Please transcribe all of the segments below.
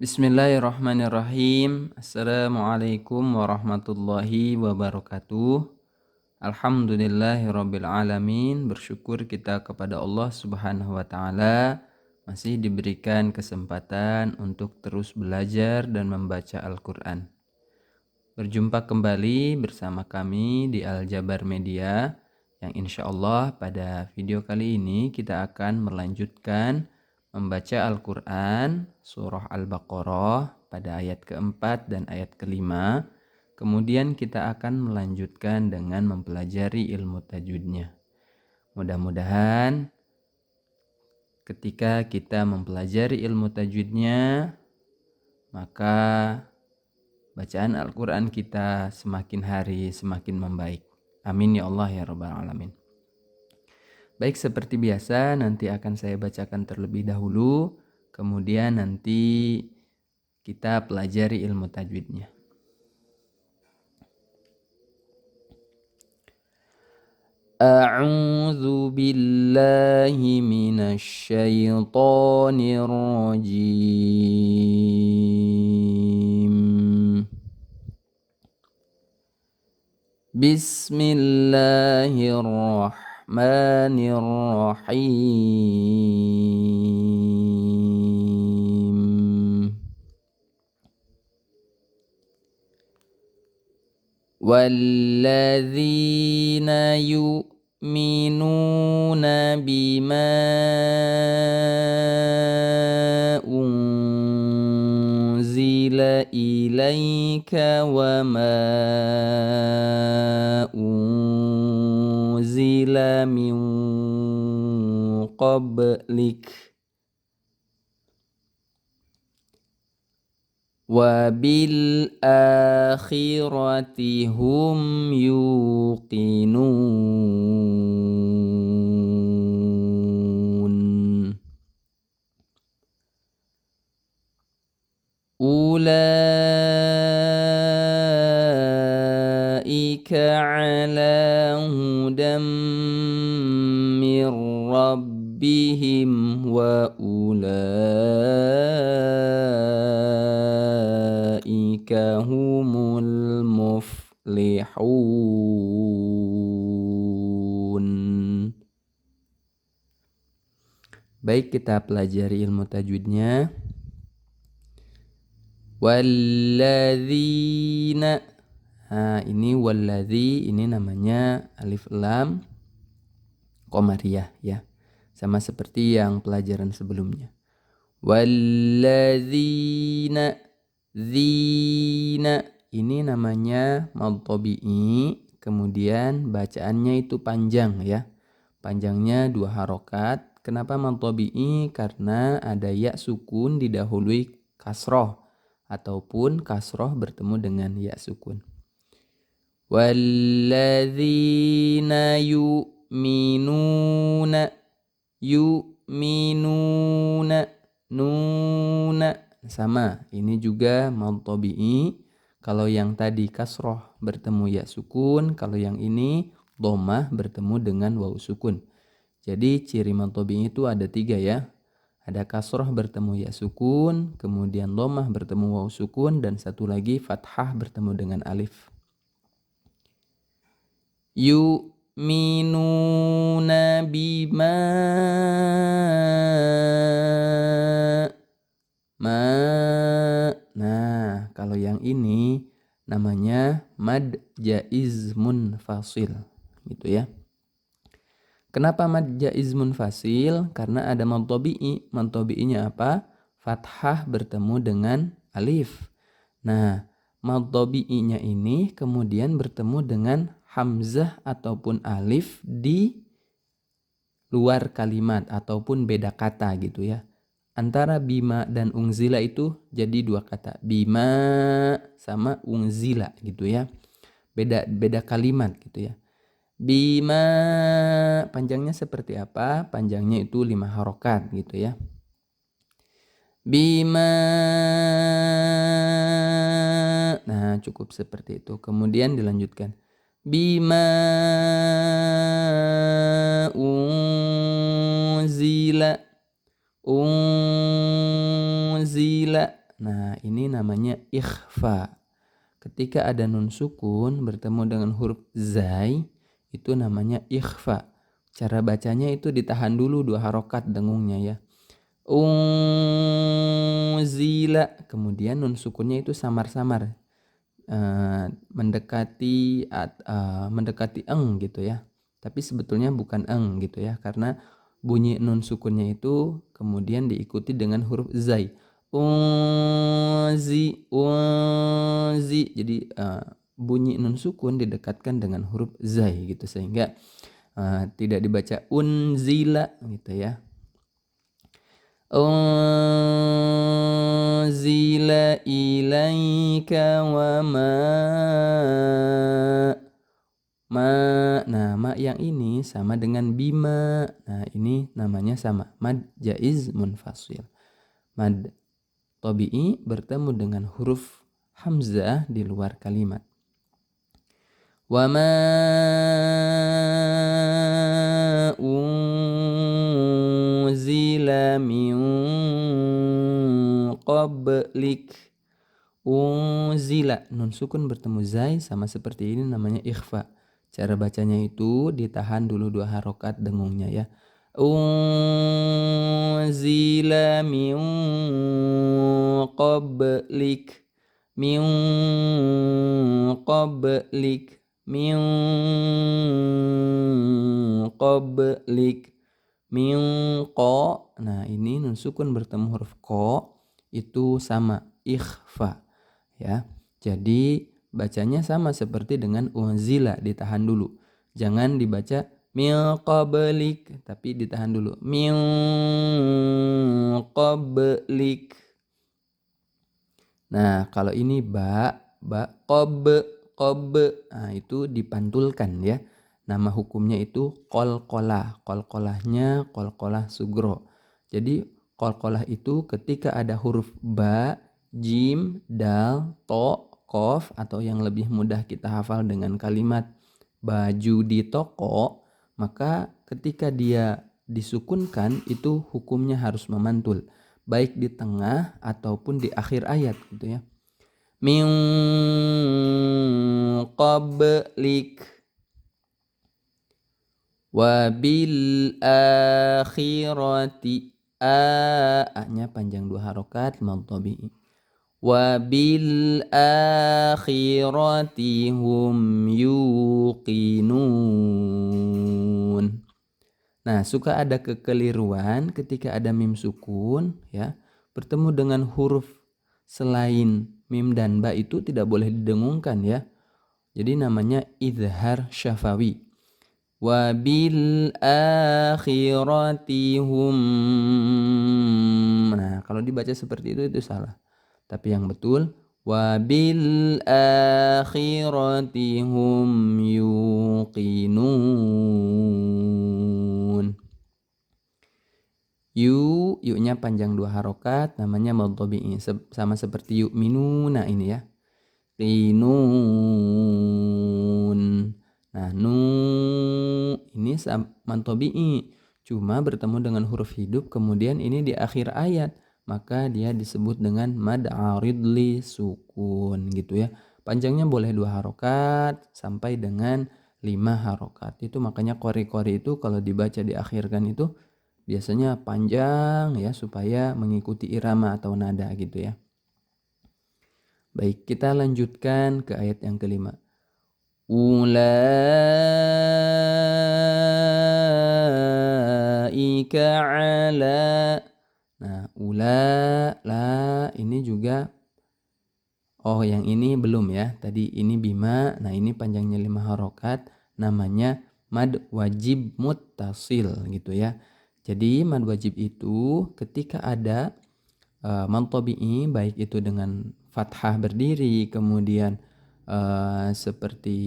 Bismillahirrahmanirrahim. Assalamualaikum warahmatullahi wabarakatuh. Alhamdulillahirabbil alamin. Bersyukur kita kepada Allah Subhanahu wa taala masih diberikan kesempatan untuk terus belajar dan membaca Al-Qur'an. Berjumpa kembali bersama kami di Al-Jabar Media yang insyaallah pada video kali ini kita akan melanjutkan membaca Al-Quran surah Al-Baqarah pada ayat keempat dan ayat kelima. Kemudian kita akan melanjutkan dengan mempelajari ilmu tajwidnya. Mudah-mudahan ketika kita mempelajari ilmu tajwidnya, maka bacaan Al-Quran kita semakin hari semakin membaik. Amin ya Allah ya Rabbal Alamin. Baik, seperti biasa nanti akan saya bacakan terlebih dahulu, kemudian nanti kita pelajari ilmu tajwidnya. A'udzu billahi minasy syaithanir rajim. Bismillahirrahmanirrahim. Walladzina yu'minuna bima unzila ilaika wa ma unzila min qablik wa bil akhirati hum yuqinun. Ulaika ala hudam mir rabbihim wa ulaika humul muflihun. Baik, kita pelajari ilmu tajwidnya. Walladzina. Nah, ini walladzi ini namanya alif lam qamariyah ya. Sama seperti yang pelajaran sebelumnya. Walladzina zina ini namanya mad tabi'i, kemudian bacaannya itu panjang ya. Panjangnya 2 harokat. Kenapa mad tabi'i? Karena ada ya sukun didahului kasroh ataupun kasroh bertemu dengan ya sukun. Walladzina yu'minuna nuna sama, ini juga mad tabi'i. Kalau yang tadi kasroh bertemu ya sukun, kalau yang ini dhammah bertemu dengan waw sukun. Jadi ciri mad tabi'i itu ada 3 ya. Ada kasroh bertemu ya sukun, kemudian dhammah bertemu waw sukun, dan satu lagi fathah bertemu dengan alif. Yu'minuna bima Nah, kalau yang ini namanya mad jaiz munfasil gitu ya. Kenapa mad jaiz munfasil? Karena ada mad tabi'i. Mad tabi'inya apa? Fathah bertemu dengan alif. Nah, mad tabi'inya ini kemudian bertemu dengan hamzah ataupun alif di luar kalimat ataupun beda kata gitu ya. Antara bima dan unzila itu jadi 2 kata. Bima sama unzila gitu ya. Beda kalimat gitu ya. Bima panjangnya seperti apa? Panjangnya itu 5 harokat gitu ya. Bima. Nah, cukup seperti itu. Kemudian dilanjutkan. Bima unzila. Nah, ini namanya ikhfa. Ketika ada nun sukun bertemu dengan huruf zai, itu namanya ikhfa. Cara bacanya itu ditahan dulu 2 harokat dengungnya ya. Unzila. Kemudian nun sukunnya itu samar-samar. Mendekati eng gitu ya. Tapi sebetulnya bukan eng gitu ya. Karena bunyi nun sukunnya itu kemudian diikuti dengan huruf zai. Unzi. Jadi bunyi nun sukun didekatkan dengan huruf zai gitu sehingga tidak dibaca unzila gitu ya. Unzila ilaika wa nah ma yang ini sama dengan bima. Nah ini namanya sama mad jaiz munfasil. Mad tabi'i bertemu dengan huruf hamzah di luar kalimat. Wa ma unzila min qablik. Unzila, nun sukun bertemu zai sama seperti ini namanya ikhfa. Cara bacanya itu ditahan dulu 2 harokat dengungnya ya. Unzila min qablik. Min qablik. Min qablik. Min qa. Nah ini nun sukun bertemu huruf qa itu sama ikhfa ya. Jadi bacanya sama seperti dengan unzila, ditahan dulu. Jangan dibaca min qablik tapi ditahan dulu. Min qablik. Nah, kalau ini qab. Nah, itu dipantulkan ya. Nama hukumnya itu qalqalah. Qalqalahnya qalqalah sugro. Jadi qalqalah itu ketika ada huruf ba, jim, dal, to, qaf atau yang lebih mudah kita hafal dengan kalimat baju di toko, maka ketika dia disukunkan itu hukumnya harus memantul baik di tengah ataupun di akhir ayat gitu ya. Min qablik wa bil akhirati a-nya panjang 2 harokat mad tabi'i. Wa bil akhirati hum yuqinun. Nah, suka ada kekeliruan ketika ada mim sukun ya, bertemu dengan huruf selain mim dan ba itu tidak boleh didengungkan ya. Jadi namanya izhar syafawi. Wa bil akhirati hum. Nah, kalau dibaca seperti itu salah. Tapi yang betul wa bil akhirati hum yuqinun. Yu-nya panjang 2 harokat namanya mad tabi'i sama seperti yu'minuna ini ya. Qinun. Nah, ini mad tabi'i cuma bertemu dengan huruf hidup kemudian ini di akhir ayat, maka dia disebut dengan mad arid li sukun gitu ya. Panjangnya boleh 2 harokat sampai dengan 5 harokat. Itu makanya qori-qori itu kalau dibaca diakhirkan itu biasanya panjang ya supaya mengikuti irama atau nada gitu ya. Baik, kita lanjutkan ke ayat yang kelima. Ulaika ala. Nah, la ini juga yang ini belum ya. Tadi ini bima. Nah, ini panjangnya 5 harokat namanya mad wajib muttasil gitu ya. Jadi mad wajib itu ketika ada mad tabi'i baik itu dengan fathah berdiri kemudian seperti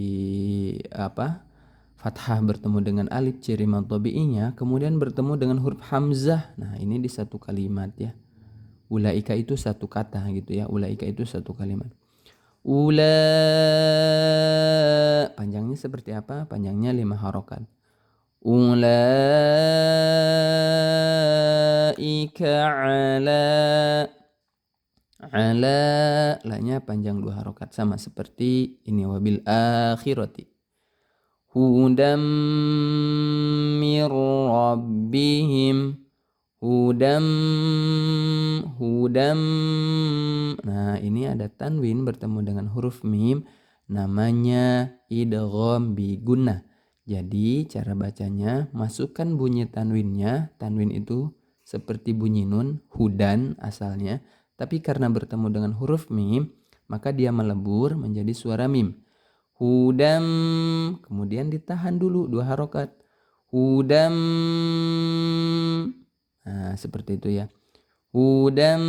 fathah bertemu dengan alif ciri mad tabi'inya kemudian bertemu dengan huruf hamzah. Nah, ini di satu kalimat ya. Ulaika itu satu kata gitu ya. Ulaika itu satu kalimat. Panjangnya seperti apa? Panjangnya 5 harokat. Ulaika Ala, la-nya panjang 2 harokat sama seperti ini, wabil akhirati. Hudam mir rabbihim. Hudam. Nah, ini ada tanwin bertemu dengan huruf mim, namanya idgham bi gunnah. Jadi cara bacanya, masukkan bunyi tanwinnya. Tanwin itu seperti bunyi nun, hudan asalnya, tapi karena bertemu dengan huruf mim, maka dia melebur menjadi suara mim. Hudam, kemudian ditahan dulu 2 harokat. Hudam. Nah, seperti itu ya. Hudam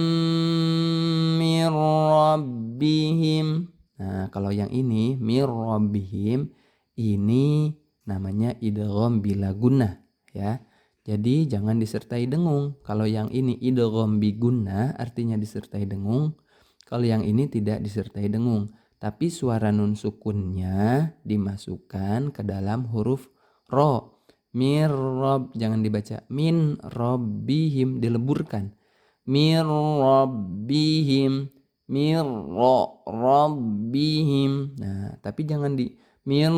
mir rabbihim. Nah, kalau yang ini mir rabbihim, ini namanya idgham bila gunnah ya. Jadi jangan disertai dengung. Kalau yang ini idgham bi gunnah artinya disertai dengung. Kalau yang ini tidak disertai dengung, tapi suara nun sukunnya dimasukkan ke dalam huruf ro. Mir rob, jangan dibaca min rabbihim, dileburkan. Mir rabbihim, mir rabbihim. Nah, tapi jangan di mir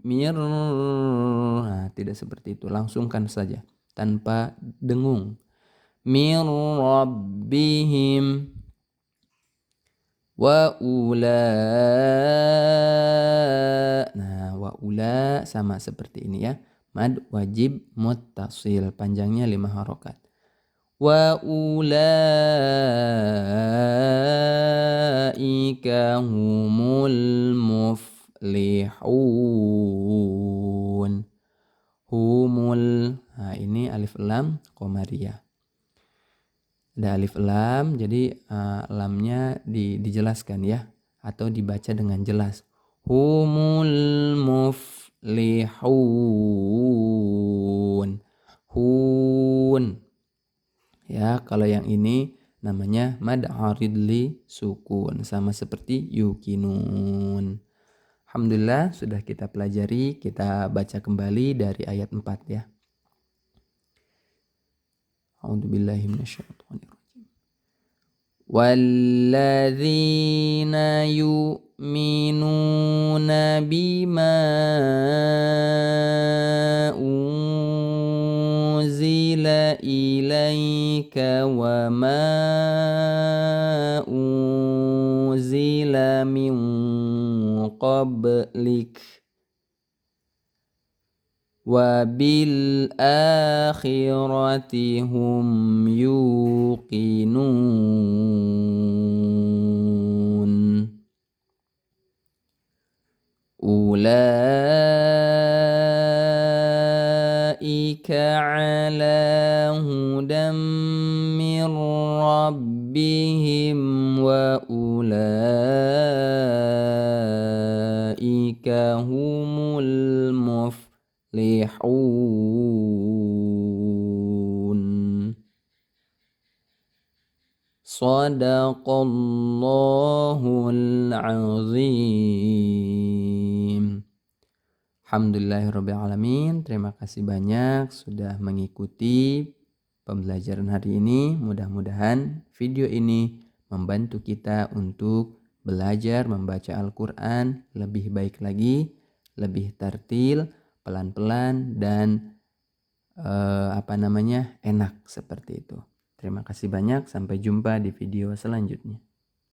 mir. Nah, tidak seperti itu, langsungkan saja tanpa dengung. Mir rabbihim wa ula. Nah, wa ula sama seperti ini ya. Mad wajib muttasil, panjangnya 5 harokat. Wa ulaika humul muflihun. Humul. Nah, ini alif lam qamariyah. Ada alif lam, jadi lamnya dijelaskan ya, atau dibaca dengan jelas. Humul muflihun. Hun. Ya, kalau yang ini namanya mad arid li sukun, sama seperti yukinun. Alhamdulillah sudah kita pelajari, kita baca kembali dari ayat 4 ya. A'udzubillahi minasyaitonirrajim. Walladzina yu'minuna bima unzila ilaika wa ma unzila min qablik wa bil akhirati hum yuqinun. Ulaika ala hudam min rabbihim wa ulaika humul muflihun. Shadaqallahul azim. Alhamdulillahirrabbilalamin. Terima kasih banyak sudah mengikuti pembelajaran hari ini. Mudah-mudahan video ini membantu kita untuk belajar membaca Al-Quran lebih baik lagi, lebih tartil, pelan-pelan, dan enak seperti itu. Terima kasih banyak, sampai jumpa di video selanjutnya.